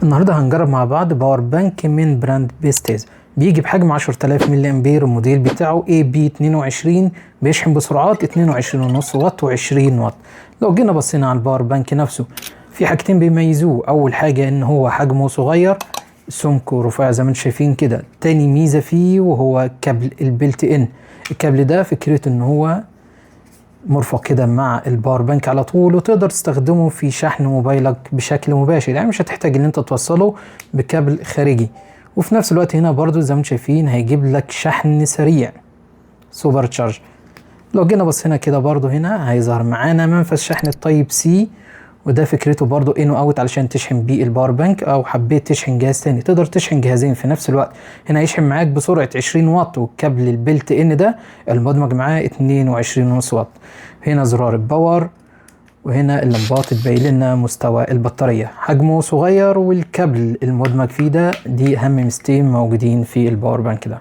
النهارده هنجرب مع بعض باور بانك من براند بيستيز. بيجي بحجم 10000 ملي امبير، الموديل بتاعه AB22، بيشحن بسرعات 22.5 واط و20 واط. لو جينا بصينا على الباور بانك نفسه، في حاجتين بيميزوه. اول حاجه ان هو حجمه صغير، سمكه رفيع زي ما انتم شايفين كده. تاني ميزه فيه وهو كابل البلت ان. الكابل ده فكرته ان هو مرفق كده مع الباور بانك على طول، وتقدر تستخدمه في شحن موبايلك بشكل مباشر، يعني مش هتحتاج ان انت توصله بكابل خارجي. وفي نفس الوقت هنا برضو زي ما انتم شايفين هيجيب لك شحن سريع سوبر تشارج. لو جينا بصينا كده برضو هنا هيظهر معانا منفذ شحن التايب سي، وده فكرته برضو ان اوت علشان تشحن بيه الباور بانك، او حبيت تشحن جهاز تاني تقدر تشحن جهازين في نفس الوقت. هنا يشحن معاك بسرعة 20 واط، والكابل البلت ان ده المدمج معاه 22.5 واط. هنا زرار الباور، وهنا اللمبات تبين لنا مستوى البطارية. حجمه صغير، والكابل المدمج فيه ده دي اهم ميزتين موجودين في الباور بانك ده.